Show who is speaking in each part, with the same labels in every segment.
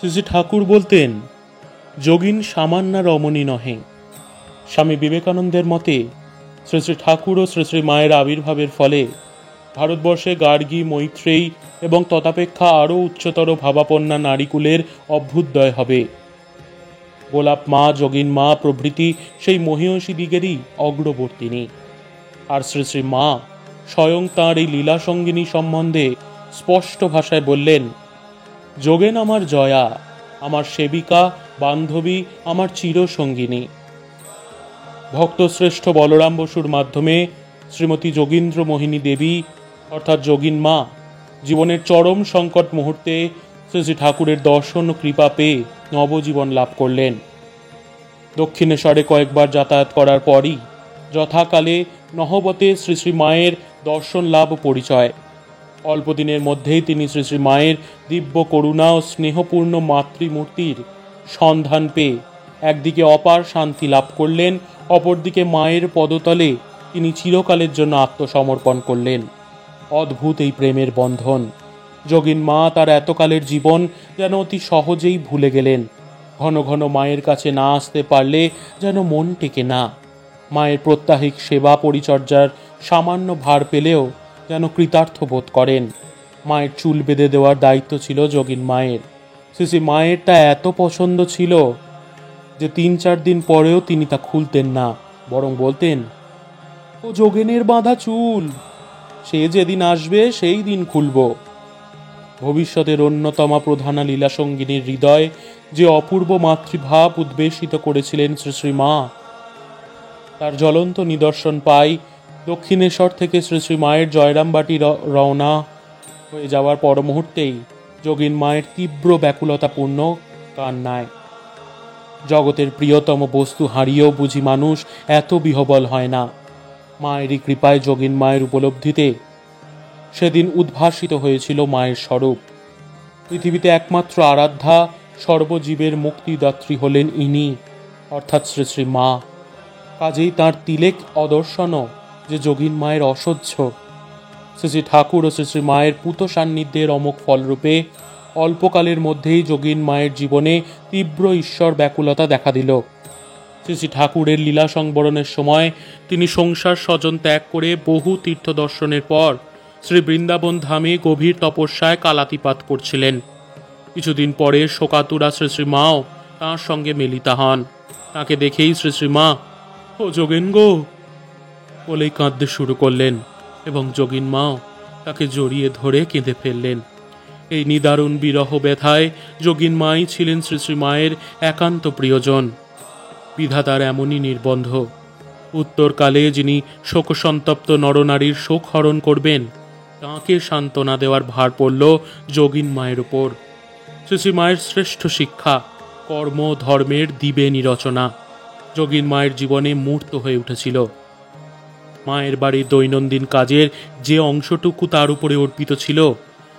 Speaker 1: শ্রী ঠাকুর বলতেন, যোগিন সামান্য রমণী নহে। স্বামী বিবেকানন্দের মতে শ্রী শ্রী ঠাকুর ও শ্রী শ্রী মায়ের আবির্ভাবের ফলে ভারতবর্ষে গার্গী, মৈত্রেয়ী এবং তথাপেক্ষা আরও উচ্চতর ভাবাপন্না নারীকুলের অভ্যুদয় হবে। গোলাপ মা, যোগিন মা প্রভৃতি সেই মহীয়সী দিগেরই অগ্রবর্তিনী। আর শ্রী শ্রী মা স্বয়ং তাঁর এই লীলা সঙ্গিনী সম্বন্ধে স্পষ্ট ভাষায় বললেন, যোগেন আমার জয়া, আমার সেবিকা, বান্ধবী, আমার চিরসঙ্গিনী। ভক্তশ্রেষ্ঠ বলরাম বসুর মাধ্যমে শ্রীমতী যোগীন্দ্র মোহিনী দেবী অর্থাৎ যোগিন মা জীবনের চরম সংকট মুহূর্তে শ্রী শ্রী ঠাকুরের দর্শন ও কৃপা পেয়ে নবজীবন লাভ করলেন। দক্ষিণেশ্বরে কয়েকবার যাতায়াত করার পরই যথাকালে নহবতে শ্রী শ্রী মায়ের দর্শন লাভ ও পরিচয়। অল্পদিনের মধ্যেই তিনি শ্রী শ্রী মায়ের দিব্য করুণা ও স্নেহপূর্ণ মাতৃমূর্তির সন্ধান পেয়ে একদিকে অপার শান্তি লাভ করলেন, অপরদিকে মায়ের পদতলে তিনি চিরকালের জন্য আত্মসমর্পণ করলেন। অদ্ভুত এই প্রেমের বন্ধন। যোগিন মা তার এতকালের জীবন যেন অতি সহজেই ভুলে গেলেন। ঘন ঘন মায়ের কাছে না আসতে পারলে যেন মন টেকে না। মায়ের প্রত্যাহিক সেবা পরিচর্যার সামান্য ভার পেলেও যেন কৃতার্থ বোধ করেন। মায়ের চুল বেঁধে দেওয়ার দায়িত্ব ছিল যোগিন মায়ের। শ্রী মায়েরটা এত পছন্দ ছিল যে ৩-৪ দিন পরেও তিনি তা খুলতেন না, বরং বলতেন, ও যোগেনের বাঁধা চুল, সে যেদিন আসবে সেই দিন খুলব। ভবিষ্যতের অন্যতমা প্রধানা লীলাসঙ্গিনীর হৃদয় যে অপূর্ব মাতৃভাব উদ্বেশিত করেছিলেন শ্রী শ্রী মা, তার জ্বলন্ত নিদর্শন পাই দক্ষিণেশ্বর থেকে শ্রী শ্রী মায়ের জয়রামবাটি রওনা হয়ে যাওয়ার পর মুহূর্তেই যোগিন মায়ের তীব্র ব্যাকুলতাপূর্ণ কান্নায়। জগতের প্রিয়তম বস্তু হারিয়েও বুঝি মানুষ এত বিহবল হয় না। মায়েরই কৃপায় যোগিন মায়ের উপলব্ধিতে সেদিন উদ্ভাসিত হয়েছিল মায়ের স্বরূপ। পৃথিবীতে একমাত্র আরাধ্যা, সর্বজীবের মুক্তিদাত্রী হলেন ইনি অর্থাৎ শ্রী শ্রী মা। কাজেই তাঁর তিলেক অদর্শনও যে যোগিন মায়ের অসহ্য। শ্রী শ্রী ঠাকুর ও শ্রী শ্রী মায়ের পূত সান্নিধ্যের অমোঘ ফলরূপে অল্পকালের মধ্যেই যোগিন মায়ের জীবনে তীব্র ঈশ্বর ব্যাকুলতা দেখা দিল। শ্রী শ্রী ঠাকুরের লীলা সংবরণের সময় তিনি সংসার স্বজন ত্যাগ করে বহু তীর্থ দর্শনের পর শ্রী বৃন্দাবন ধামে গভীর তপস্যায় কালাতিপাত করছিলেন। কিছুদিন পরে শোকাতুরা শ্রী শ্রী মাও তাঁর সঙ্গে মিলিতা হন। তাঁকে দেখেই শ্রী শ্রী মা, ও যোগেন গো বলেই কাঁদতে শুরু করলেন এবং যোগিন মাও তাকে জড়িয়ে ধরে কেঁদে ফেললেন। এই নিদারুণ বিরহ ব্যথায় যোগিন মাই ছিলেন শ্রী শ্রী মায়ের একান্ত প্রিয়জন। বিধাতার এমনই নির্বন্ধ। উত্তরকালে যিনি শোকসন্তপ্ত নরনারীর শোক হরণ করবেন, তাঁকে সান্ত্বনা দেওয়ার ভার পড়ল যোগিন মায়ের উপর। শ্রী শ্রী মায়ের শ্রেষ্ঠ শিক্ষা কর্ম ধর্মের দিবে নিরচনা যোগিন মায়ের জীবনে মূর্ত হয়ে উঠেছিল। মায়ের বাড়ির দৈনন্দিন কাজের যে অংশটুকু তার উপরে অর্পিত ছিল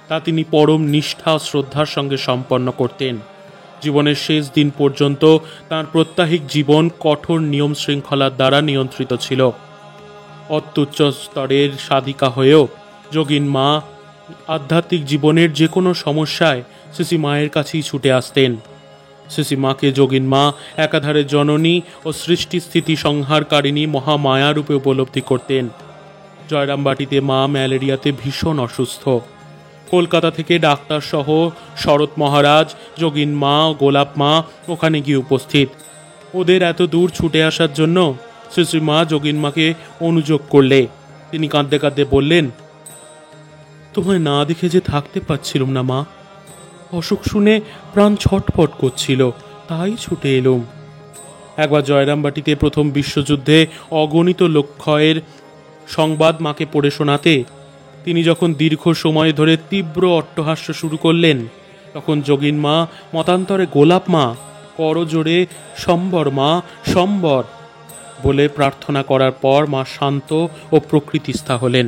Speaker 1: তা তিনি পরম নিষ্ঠা ও শ্রদ্ধার সঙ্গে সম্পন্ন করতেন। জীবনের শেষ দিন পর্যন্ত তাঁর প্রত্যাহিক জীবন কঠোর নিয়ম শৃঙ্খলার দ্বারা নিয়ন্ত্রিত ছিল। অত্যুচ্চ স্তরের সাধিকা হয়েও যোগিন মা আধ্যাত্মিক জীবনের যে কোনো সমস্যায় শ্রী শ্রী মায়ের কাছেই ছুটে আসতেন। শ্রী শ্রী মাকে যোগিন মা একাধারে জননী ও সৃষ্টি স্থিতি সংহারকারিণী মহামায়ারূপে উপলব্ধি করতেন। জয়রামবাটিতে মা ম্যালেরিয়াতে ভীষণ অসুস্থ। কলকাতা থেকে ডাক্তার সহ শরৎ মহারাজ, যোগিন মা, গোলাপ মা ওখানে গিয়ে উপস্থিত। ওদের এত দূর ছুটে আসার জন্য শ্রী শ্রী মা যোগিন মাকে অনুযোগ করলে তিনি কাঁদতে কাঁদতে বললেন, তোমায় না দেখে যে থাকতে পারছিলাম না মা, অসুখ শুনে প্রাণ ছটফট করছিল, তাই ছুটে এলুম। একবার জয়রামবাটিতে প্রথম বিশ্বযুদ্ধে অগণিত লোকক্ষয়ের সংবাদ মাকে পড়ে শোনাতে তিনি যখন দীর্ঘ সময় ধরে তীব্র অট্টহাস্য শুরু করলেন, তখন যোগিন মা মতান্তরে গোলাপ মা করজোড়ে সম্বর মা সম্বর বলে প্রার্থনা করার পর মা শান্ত ও প্রকৃতিস্থা হলেন।